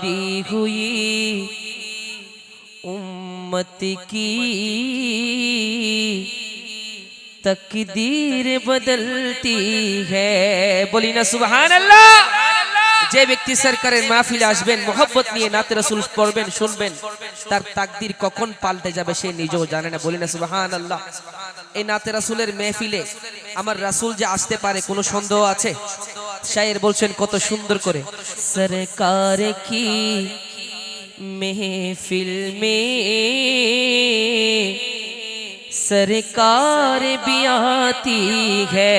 बिगड़ी हुई उम्मत की तकदीर बदलती है। बोली ना सुभान अल्लाह। যে ব্যক্তি সরকারের মাহফিলে আসবেন, মোহব্বত নিয়ে নাতে রাসূল পড়বেন, শুনবেন, তার তাকদীর কখন পাল্টে যাবে সে নিজেও জানে না। বলি না সুবহানাল্লাহ। এই নাতে রাসূলের মাহফিলে আমার রাসূল যে আসতে পারে কোনো সন্দেহ আছে? শায়ের বলছেন কত সুন্দর করে, সরকার কি महफिल में सरकार भी आती है,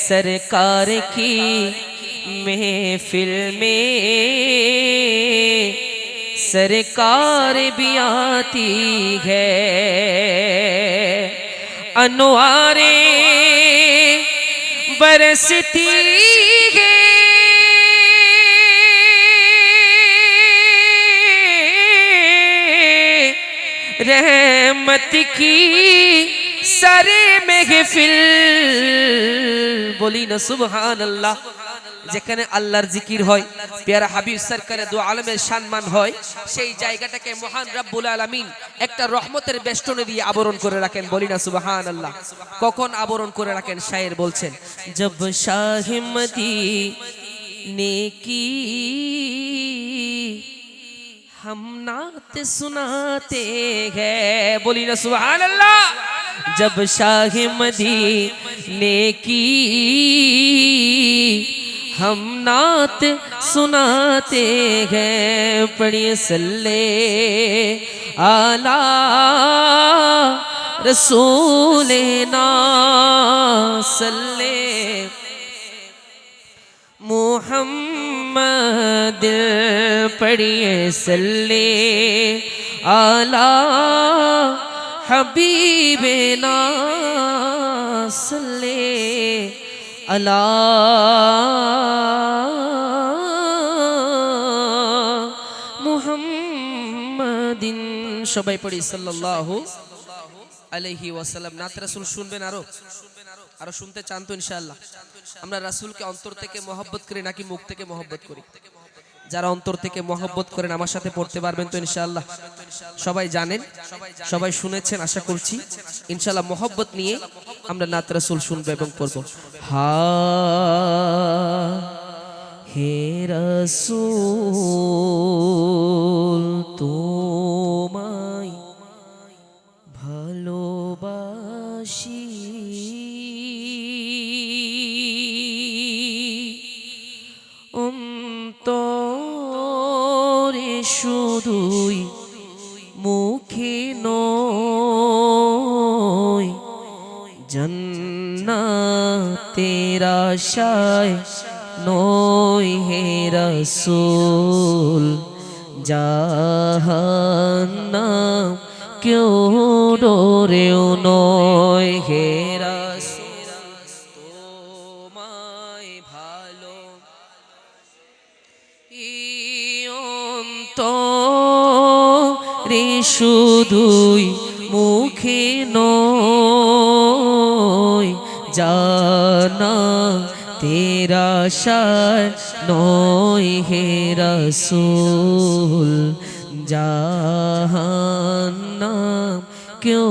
सरकार की महफिल में सरकार भी आती है। अनवारे बरसती है, रहमत की सारे महफिल। बोली ना सुभान अल्लाह। যেখানে আল্লাহর জিকির হয়, প্যারা হাবিব সরকারের দু আলমের সম্মান হয়, সেই জায়গাটাকে মহান রব্বুল আলামিন একটা রহমতের বেষ্টনী দিয়ে আবরণ করে রাখেন। বলি না সুবহানাল্লাহ। কখন আবরণ করে রাখেন? শায়ের বলছেন, জব শাহ মদীনে কি हम नात सुनाते हैं। बोली ना सुभान अल्लाह। जब शाह मदीने की हम नात सुनाते हैं, पढ़िए सल्ले आला रसूलेना सल्ले मुहम्मद, पढ़िए सल्ले आला हबीबना सल्ले अला মুহাম্মাদিন। সবাই পড়ি সাল্লাল্লাহু আলাইহি ওয়াসাল্লাম। নাত রাসূল শুনবেন আরো শুনতে চান তো ইনশাআল্লাহ? আমরা রাসূলকে অন্তর থেকে মহব্বত করি নাকি মুখ থেকে মহব্বত করি? যারা অন্তর থেকে মহব্বত করেন আমার সাথে পড়তে পারবেন তো ইনশাআল্লাহ? সবাই জানেন, সবাই শুনেছেন আশা করছি। ইনশাআল্লাহ মহব্বত নিয়ে আমরা নাত রাসূল শুনবো এবং পড়বো। হা হে রাসূল তোমায় ভালোবাসি, অন্তরে শুধুই মুখে নয়, জান্নাতের আশায় নয় হে রাসূল, জাহান্নাম কেউ ডরেও নয় হে রাসূল তোমায় ভালো অন্তরে শুধুই মুখে নয়, জান্নাতের আশায় নয় হে রাসূল, জাহান্নাম কেউ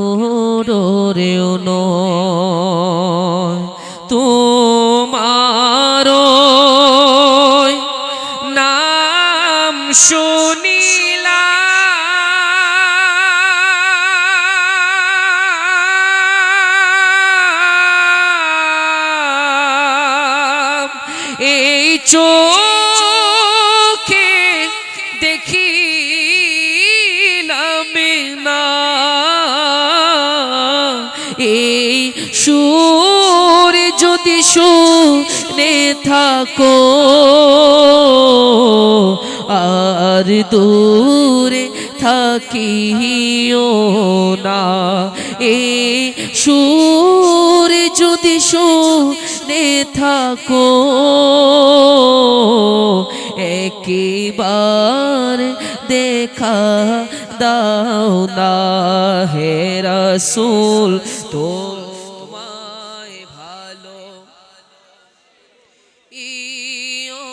ডরেও নয়। তোমার নাম শুনিলাম, এই চোখে দেখিলাম না, এই সুর যদি শুনে থাকো আর দূরে থাকিও না, এই সুর যদি শুনে থাকো একবার দেখা দাও না হে রাসূল তোমায় ভালো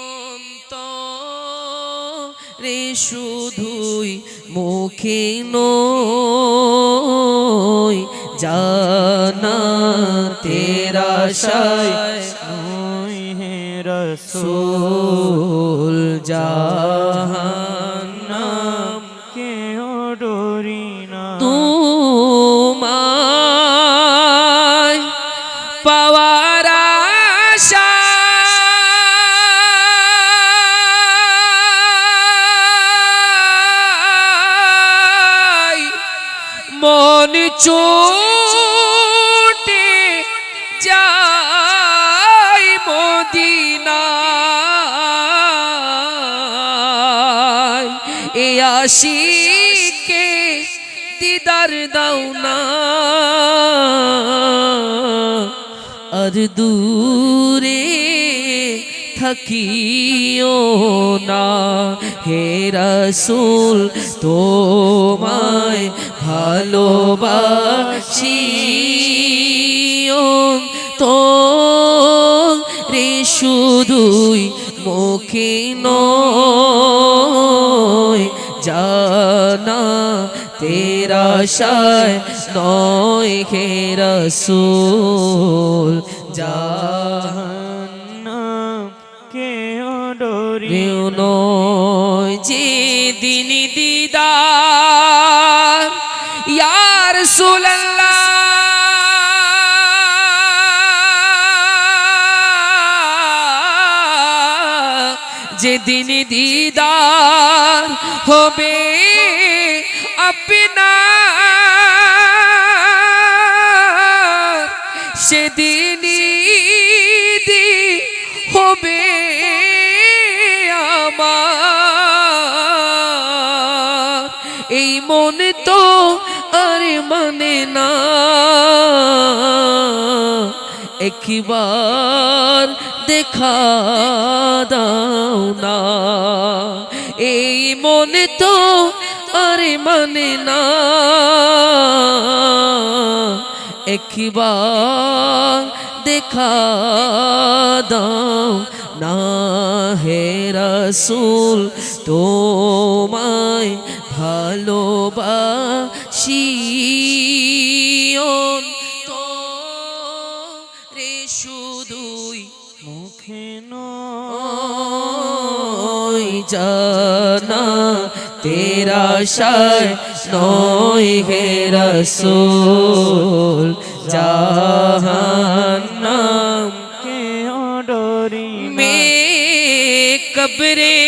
অন্তর রে শুধুই মুখে নয় জানা তেরা শায় নয় হে রসূল জাহান্নাম কেউ ডরি না তোমায় পাওয়ার আশায় মন ছুটে যায় মদিনায় এ আশিকে দিদার দাও না আর দূরে থাকিও না হে রাসূল তোমায় ভালোবাসি তো রে শুধুই মুখে নয় জানা তেরা শায় নয় হে রসূল জাহান্নাম কেউ ডরি নয় যে দিন দিদার ইয়া রাসূলুল্লাহ যেদিন দিদার হবে আপনার সেদিনই হবে আমার এই মন তো আর মানে না একবার দেখা দাও না এই মনে তো আর মানে না একবার দেখা দাও না হে রাসূল তোমায় ভালোবাসি তো রে শুধুই মুখে নয় জানা তেরা শায় নয় হে রাসূল জাহান্নাম কেউ ডরি মে কবরে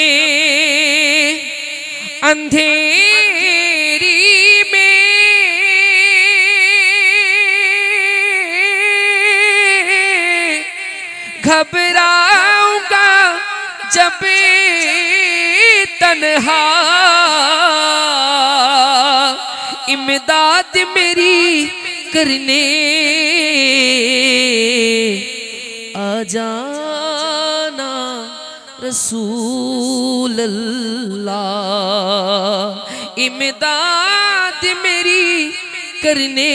अंधेरी में घबराऊंगा जब तन्हा इमदाद मेरी करने आ जाना रसूल अल्लाह इमदाद मेरी करने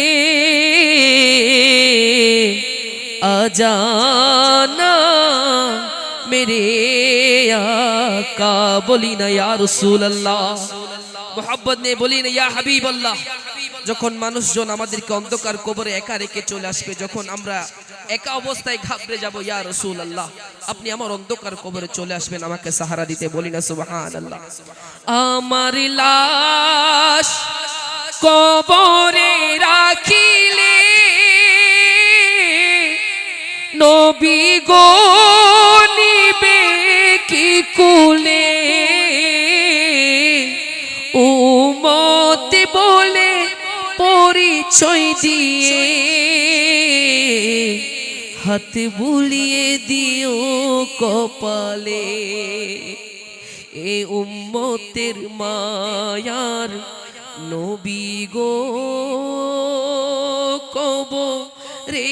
आ जाना मेरे आका बोली ना या रसूल अल्लाह मोहब्बत ने बोली ना या हबीब अल्लाह যখন মানুষজন আমাদেরকে অন্ধকার কবরে একা রেখে চলে আসবে যখন আমরা একা অবস্থায় ঘাবড়ে যাব ইয়া রাসূলুল্লাহ আপনি আমার অন্ধকার কবরে চলে আসবেন আমাকে সাহারা দিতে বলি না সুবহানাল্লাহ আমার লাশ কবরে রাখিলে নবী গো নিবে কি কুলে উম্মত বলে পরিচয় দিয়ে হাত বুলিয়ে দিও কপালে এ উম্মতের মায়ার নবী গো কবরে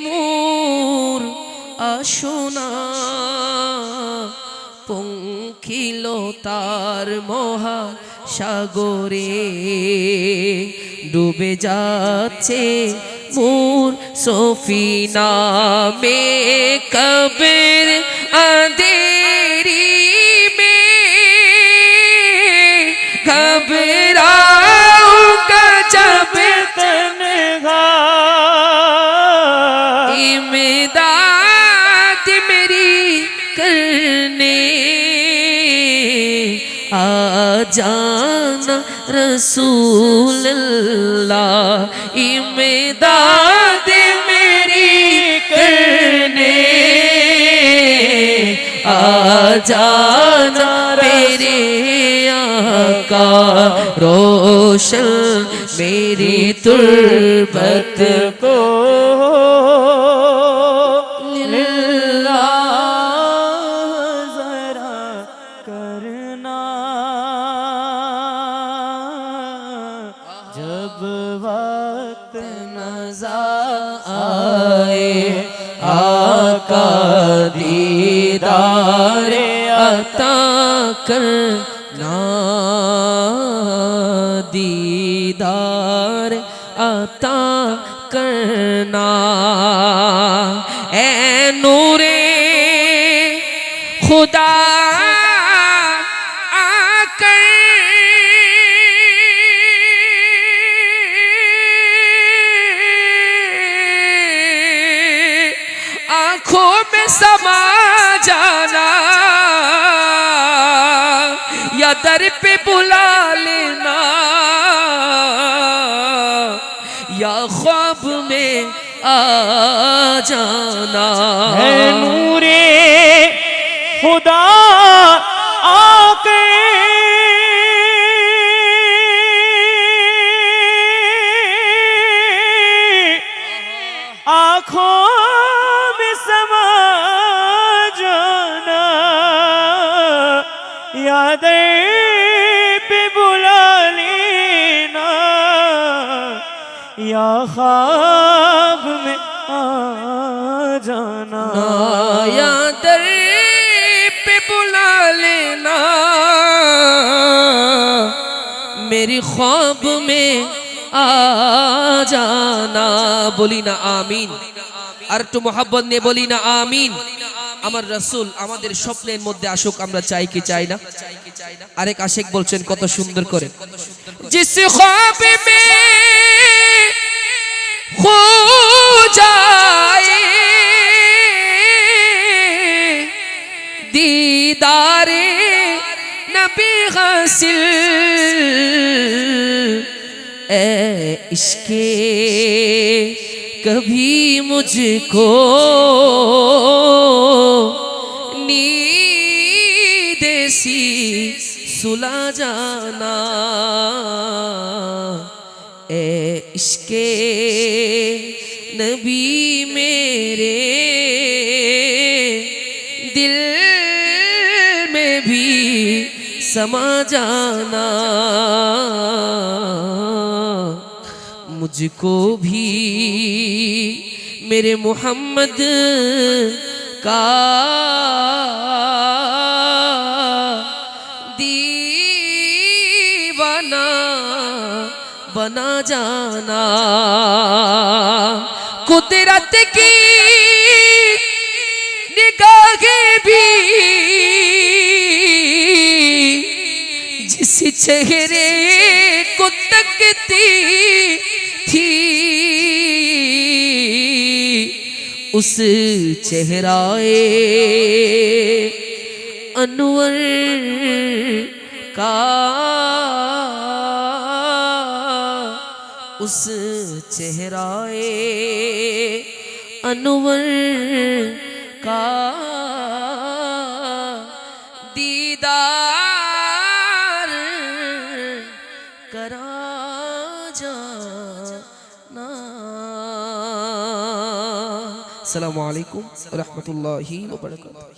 মোর আসনা পঙ্খিল তার মহা সাগরে ডুবে যাচ্ছে মোর সফিনা মে কবর আঁধেরি মে जाना रसूल अल्लाह इमदाद मेरी करने आ जाना मेरे आका रोशन मेरी तुर्बत को लिल्लाह जरा करना जब वक्त नज़र आए आका दीदार अता करना दीदार अता करना ए नूरे खुदा आकर आँखों में समा जाना या दर पे बुला लेना या ख्वाब में आ जाना है नूरे खुदा आके आँखों में समा जाना याद पे बुला लेना या ख्वाब में आ जाना या दर पे बुला लेना मेरी ख्वाब में आ जाना बोली ना आमीन আর একটু মোহাব্বত নিয়ে বলি না আমিন আমার রাসূল আমাদের স্বপ্নের মধ্যে আসুক আমরা চাই কি চাই না আরেক আশিক বলছেন কত সুন্দর করে জিস খ্বাব মে খো जाए दीदारे नबी हासिल ए इश्के कभी मुझको नींद सी सुला जाना ए इश्के नबी मेरे दिल में भी समा जाना मुझको भी मेरे मोहम्मद का दीवाना बना जाना कुदरत की निगाहें भी जिस चेहरे को तकती थी उस चेहराए अनवर का उस चेहराए अनवर का दीदार करा जाना। अस्सलामु अलैकुम व रहमतुल्लाहि व बरकातुहू।